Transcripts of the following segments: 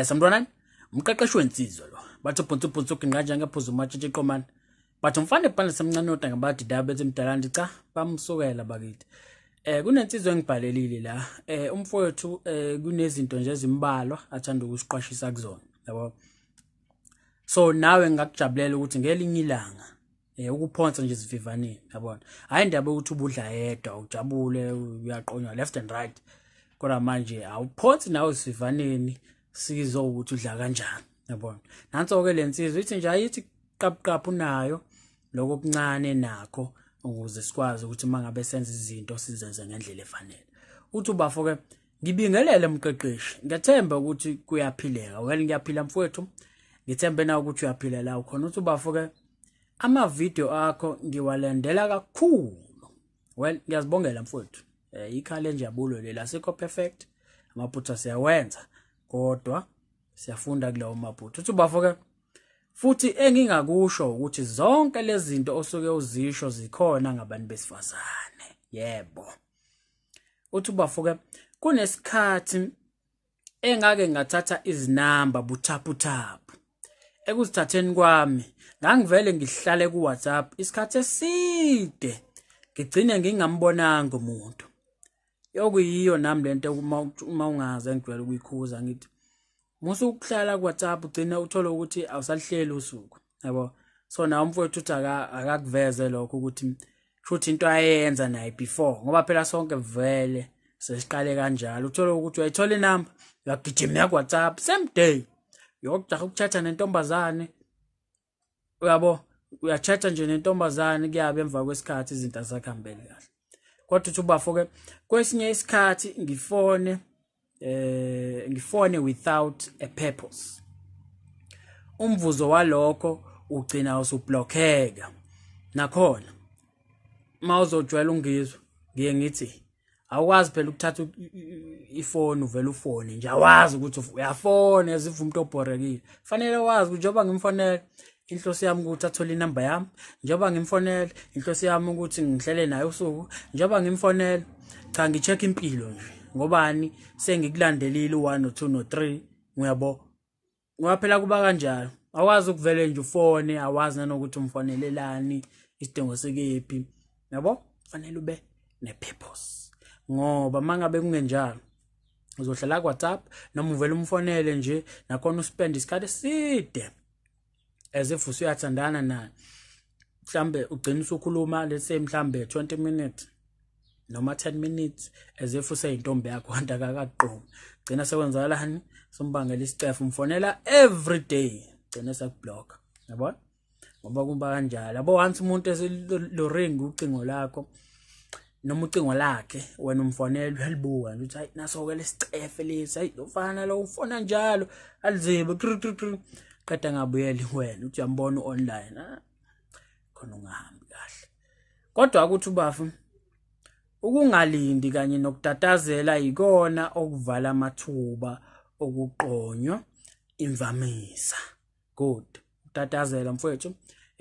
Samntwana mqeqeshi wezinsizwa lo bathi ubhuntsubhuntshu nginqanja ngephuzu matshe iqomani bathi mfane bhale semncane ngabathi daba ezimdalandi cha bamsukela bakithi kunensizwe engibhalelile la umfowethu kunezinto nje ezimbalwa athanda ukusiqwashisa kuzona yabo so nawe ngakujabulela ukuthi ngelinye ilanga ukuphonsa nje isivivaneni yabona hayi indaba ukuthi ubudla yedwa ujabule uyaqonywa left and right kodwa manje awuphonsi nawe isivivaneni sizo ukuthi udla kanjani yabona nanso ke lensizwe ithi nje ayithi qabuqaphu nayo lokho kuncane nakho ukuze sikwazi ukuthi mangabe senza izinto sizenze ngendlela efanele uthi ubafo ke ngibingelele mqeqeshi ngiyathemba ukuthi kuyaphileka well ngiyaphila mfowethu ngithembe na ukuthi uyaphila la ukhona uthi ubafo ke ama video akho ngiwalandela kakhulu well ngiyazibongela mfowethu ikhale nje yabulo lela sikho perfect amaphutha siyawenza kodwa siyafunda kulowo maphutha uthi ubafo ke futhi engingakusho ukuthi zonke lezi zinto osuke uzisho zikhona ngabantu besifazane yebo uthi ubafo kunesikhathi engake ngathatha izinamba buthaphuthaphu ekuzithatheni kwami ngangivele ngihlale ku WhatsApp isikhathi eside ngigcine ngingambonanga umuntu yokuyiyo nami lento uma ungaze ngivele ukuyikhuza ngithi musu ukuhlala ku WhatsApp ugcina uthola ukuthi awusalihleli usuku yabo so na umfowethu uthi akakuveze lokho ukuthi futhi into ayenza naye before ngoba phela sonke vele sesiqale kanjalo uthola ukuthi uyayithola inamba uyagijima ku WhatsApp same day yokujaha ukuchatha nentombazane uyabo uyachatha nje nentombazane kuyabe emva kwesikhathi izinto azakhambeli kahle kodwa uthi ubafo kwesinye isikhathi ngifone without a purpose umvuzo walokho ugcina usublockeka nakhona mawuzojwayela ungizwa ngiye ngithi awukwazi phela ukuthatha ifoni uvela ufone nje awazi ukuthi uyafona ezivu umuntu obhorekile fanele wazi ukuthi njoba ngimfonela inhloso yami ukuthi athole inamba yami njoba ngimfonela inhloso yami ukuthi ngihlele naye usuku njoba ngimfonela cha ngicheck impilo nje ngobani sengikulandelile u1 no2 no3 uyabo ngoba phela kuba kanjalo awazi ukuvele nje ufone awazi nanokuthi umfonelelani isidingo sekephi yabo fanele ube nepurpose ngoba mangabe kungenjalo uzohlala ku WhatsApp noma uvele umfonele nje nakhona uspend isikhathi eside as if usuyathandana naye mhlambe ugcina usukhuluma let's say mhlambe 20 minutes noma 10 minutes as if useyintombi yakho kanti akaqoma gcina sekwenzakalani sombangela isicefu umfonela every day gcina sekublock yabona ngoba kuba kanjalo yabo once umuntu eselo ring ucingo lakho noma ucingo lakhe wena umfonela uyalibuka ukuthi hayi naso ke lesicefe lesi hayi ufana lo ufona njalo alizibe qeda ngabuyeli wena uthi uyambona online khona ungahambi kahle kodwa ukuthi ubafu ukungalindi kanye nokutatazela ikona okuvala amathuba okuqonywa imvamisa good utatazela mfowethu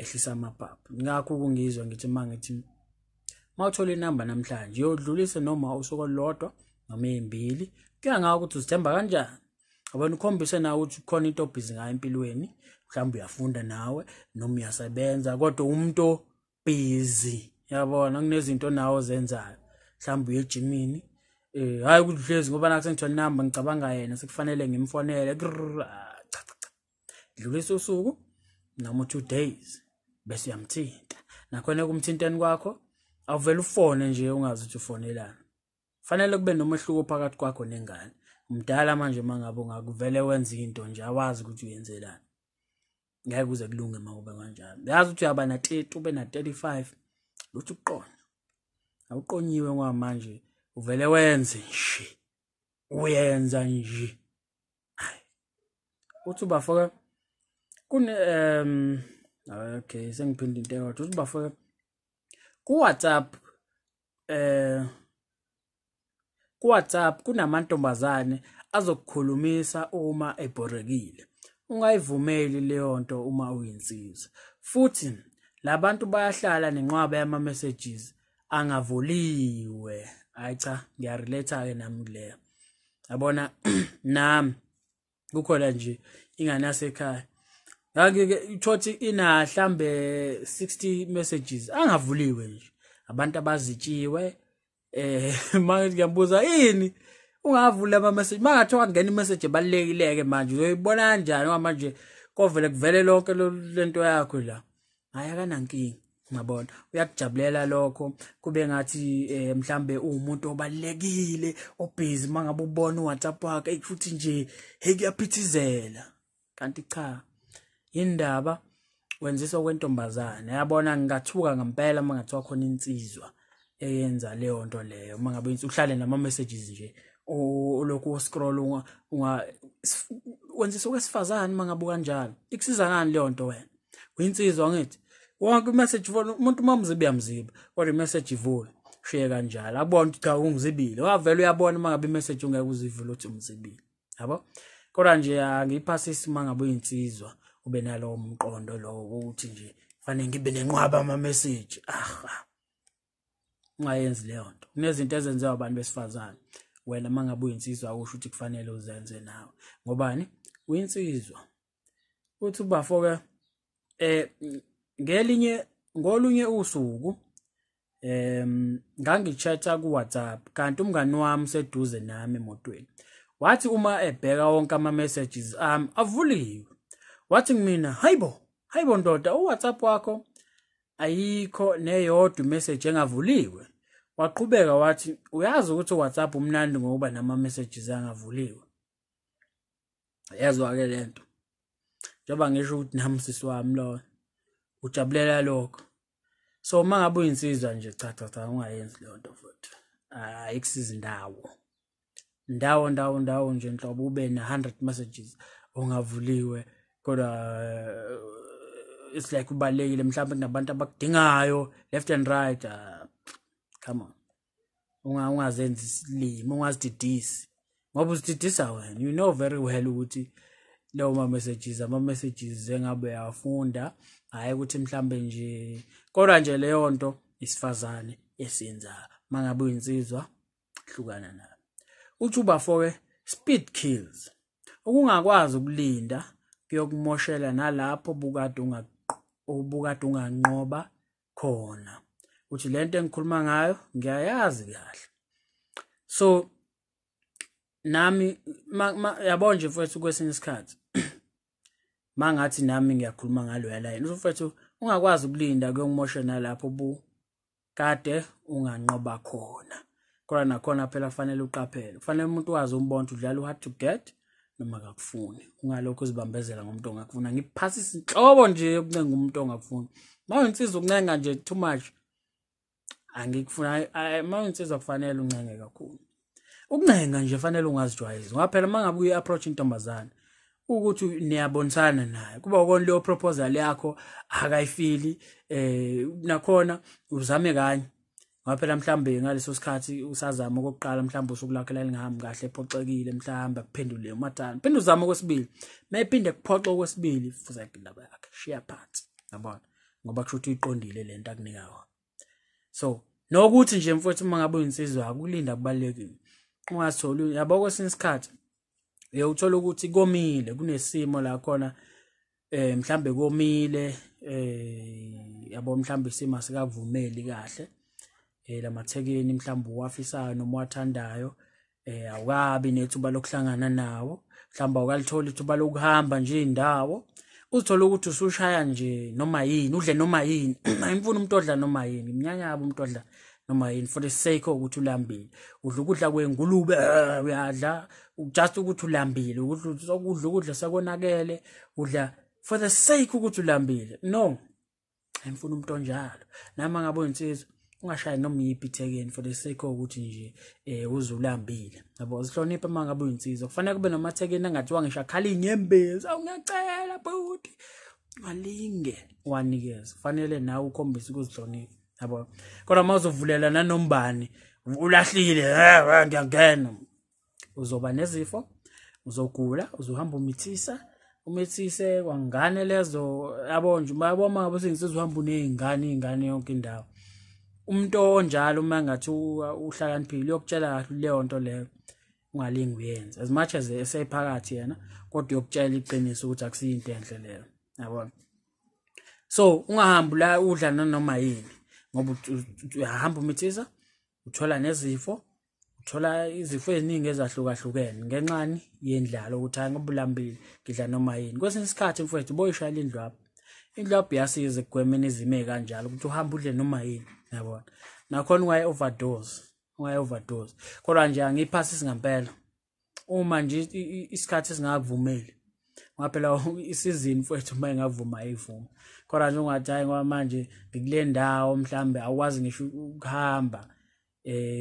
ehlisa amaphaphu ngakho ukungizwa ngithi mangithi mawuthola inamba namhlanje yodlulise noma usuku olodwa noma ezimbili kuya ngawo ukuthi uzithemba kanjani abona ukhombise nawe ukuthi khona into obhizi ngayo empilweni mhlawumbe uyafunda nawe noma uyasebenza kodwa umuntu busy yabona kunezinto nawo zenzayo mhlawumbe uye ejimini hayi ukuthi hlezi ngoba nathi ngithola inamba ngicabanga yena sekufanele ngimfonele dlulisa usuku noma 2 days bese uyamthinta nakhona kumthinteni kwakho awuvela ufone nje ungazi ukuthi ufonelana fanele kube nomehluko phakathi kwakho nengane umdala manje mangabe ungakuvele wenza into nje awazi ukuthi uyenzelani ngeke kuze kulunge mawube kanjalo yazi ukuthi uyaba na 30 ube na 35 luthi uqona awuqonyiwe ngoba manje uvele wenze nje uyenza nje uthi ubafaka kune okay sengiphinda into eyodwa uthi ubafaka ku WhatsApp kunamantombazane azokukhulumisa uma ebhorekile ungayivumeli leyo nto uma uyinsizwa futhi labantu bayahlala nenqwaba yama messages angavuliwe hayi cha ngiyarelate ke nami leyo yabona nami kukhona nje ingane yasekhaya ngake ithothi ina mhlambe 60 messages angavuliwe nje abantu abazitshiwe manje ngiyambuza ini ungavula ama message mangathiwa ngena imessage ebalekileke manje uzoyibona kanjani manje kovele kuvele lonke lento yakho la haya kanankingi ngabona uyakujabulela lokho kube ngathi mhlambe umuntu obalekile obusy mangabe ubona uWhatsApp wakhe futhi nje hey kuyaphithizela kanti cha indaba wenziswa kwentombazane yabona ngingathuka ngempela mangathiwa khona insizwa eyenza leyo nto leyo mangabe uhlale nama messages nje lokho scroll wenziswa kwesifazane mangabe kanjalo ikusiza ngani leyo nto wena uyinsizwa ngithi wonke message umuntu mamzibe kodwa imessage ivule shiye kanjalo akubona ukuthi cha ungizibile wavela uyabona mangabe imessage ungeke uzivule uthi umzibile yabo kodwa nje angiyiphasisi mangabe uyinsizwa ube nalo umqondo lo ukuthi nje fanele ngibe nenqwaba ama message ungayenzi leyo nto kunezinto ezenziwa abantu besifazane wena mangabe uyinsizwa akusho ukuthi kufanele uzenze nawe ngobani uyinsizwa uthi ubafoke ngolunye usuku ngangichatha ku WhatsApp kanti umngani wami seduze nami emotweni wathi uma ebheka wonke ama messages avuliwe wathi mina hayibo ndoda uWhatsApp wakho ayikho neyodwa message engavuliwe waqhubeka wathi uyazi ukuthi uWhatsApp umnandi ngoba nama messages angavuliwe yazwa ke lento njengoba ngisho ukuthi nami sisi wami lo ujabulela lokho so mangabe uyinsizwa nje cha ungayenzi leyo nto futhi ayikusiza ndawo nje inhlobo ube na 100 messages ongavuliwe kodwa it's like ubalekile mhlawumbe kunabantu abakudingayo left and right come on ungazenzi isilimo ungazididisi ngoba uzididisa wena you know very well ukuthi lawo ama messages engabe uyafunda hayi ukuthi mhlambe nje kodwa nje leyo nto isifazane esenza mangabe uyinsizwa hlukana nayo uthi ubafoke speed kills ukungakwazi ukulinda kuyokumoshela nalapho ubukade unganqoba khona uthi lento engikhuluma ngayo ngiyayazi kahle so nami yabo nje mfethu kwesinye isikhathi mangathi nami ngiyakhuluma ngalo line mfethu ungakwazi ukulinda kuyongimoshela lapho kade unganqoba khona kodwa nakhona phela kufanele uqaphele kufanele umuntu wazi umbona udlala hard to get noma akakufuni ungalokho uzibambezela ngomuntu ongakufuna ngiphasisa inhlobo nje yokuncenga umuntu ongakufuni mawunsizwa ukuncenga nje too much angikufuna mawunsizwa kufanele uncenge kakhulu ukuncenga nje fanele ungazijwayezi ngoba phela mangabe uyi-approach intombazane ukuthi niyabonisana naye kuba ukona leyo proposal yakho akayifili nakhona uzame kanye ngoba phela mhlambe ngaleso sikhathi usazama okokuqala mhlambe usuku lakhe lalingahambi kahle ephoxekile mhlambe kuphendule umatana phinde uzama okwesibili mayiphinde kuphoxa okwesibili futhi indaba yakhe shiya phansi yabona ngoba kusho ukuthi uyiqondile lento akunika so nokuthi nje mfowethu mangabe uyinsizwa akulinda kubalekile ungatholi yabo kwesinye isikhathi uyothola ukuthi komile kunesimo la khona mhlambe komile yabo mhlambe isimo sikavumeli kahle lamathekeni mhlambe uwafisayo noma wathandayo awukabi nethuba lokuhlangana nawo mhlambe awukalithola ithuba lokuhamba nje indawo uthola ukuthi usushaya nje noma yini udle noma yini ayimfuna umuntu odla noma yini imnyanyaba umuntu odla noma yini for the sake ukuthi ulambile udla ukudla kwengulube uyadla just ukuthi ulambile ukudla sekonakele udla for the sake ukuthi ulambile no ayimfuna umuntu onjalo nama ngabe insizwa ungashayi noma yiphi ithekeni for the sake ukuthi nje uzulambile yabo sihlonipha mangabe uyinsizwa kufanele kube namathekeni angathiwa ngisho akhala inyembezi ngiyacela bhuti malinge wanikeza kufanele nawe ukhombise ukuzihlonipha yabo kodwa mawuzovulela nanombani ulahlile ngiyangena uzoba nezifo uzogula uzohamba umithise kwangane lezo yabo nje bayabona ngabe sengisizwa uhamba unezingane yonke indawo umuntu onjalo uma ngathi uhlakaniphile uyokutshela kahle leyo nto leyo ungalingi uyenza as much as esephakathi yena kodwa yokutshela iqiniso ukuthi akusiyinto enhle leyo yabona. So ungahambi la udla noma yini ngoba uyahamba umithisa uthola nezifo, uthola izifo eziningi ezahlukahlukene ngenxani yendlalo ukuthi hayi ngoba ulambile ngidla noma yini. Kwesinye isikhathi mfowethu boyishayela indlwabu. Indlwabu iyasiza ekugwemeni izimo ezikanjalo ukuthi uhambe udle noma yini yabona. Nakhona ungayi overdose. Kodwa nje angiphasisi ngempela. Uma nje isikhathi singakuvumeli. Ngaphela isizini mfowethu uma engavuma ayivuma. Kodwa nje ungathi hayi ngoba manje ngikule ndawo mhlambe awukwazi ngisho ukuhamba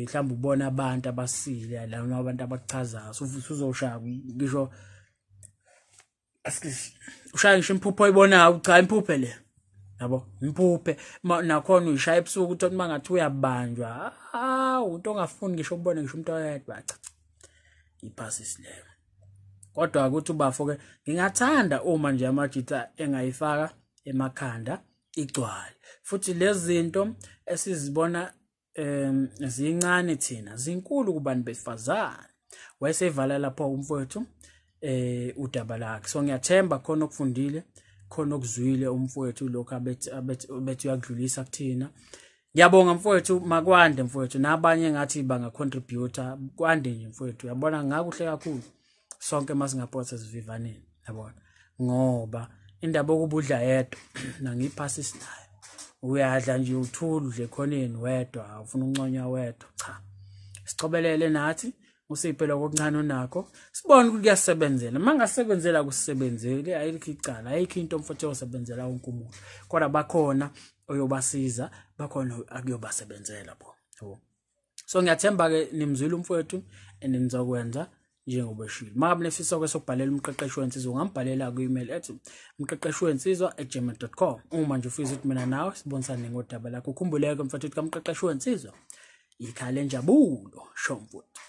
mhlambe ubona abantu abasile lana abantu abachazayo uzoshaya ngisho ushaya ngisho impupho oyibonayo cha impuphe le yabo impuphe nakhona uyishaya ebusuku uthi mangathi uyabanjwa umuntu ongafuni ngisho ubone ngisho umuntu oyedwa cha iphasisi leyo. Kodwa ukuthi ubafo ke ngingathanda uma nje amajita engayifaka emakhanda igcwale futhi lezi zinto esizibona zincane thina zinkulu kubantu besifazane wayesevala lapho umfowethu udaba lakhe. So ngiyathemba khona okufundile khona okuzwile umfowethu lokho abethi uyadlulisa kuthina. Ngiyabonga mfowethu makwande mfowethu nabanye ngathi banga contributor kwande nje mfowethu uyabona ngakuhle kakhulu sonke masingaphosa sivivaneni yabona ngoba indaba okubudla yedwa nangiphasisi nayo uyadla nje uthula udle khoneni wedwa ufuna unconya wedwa cha sicobelele nathi usiphe lokho okuncane onakho sibone ukuthi kuyasebenzela mangasebenzela kusebenzele ayikho icala ayikho into mfowethu osebenzela wonke umuntu kodwa bakhona oyobasiza bakhona akuyobasebenzela bo yabo. So ngiyathemba ke nimzwile umfowethu enizokwenza njengoba eshilo. Mangabe nefisa ukubhalela umqeqeshi wensizwa ungambhalela ku-email ethi mqeqeshiwezinsizwa@gmail.com. Uma nje ufisa ukuthi mina nawe sibonisane ngodaba lakho ukhumbuleke mfowethu ukuthi kamqeqeshi wensizwa ikhala lenjabulo sho mfowethu.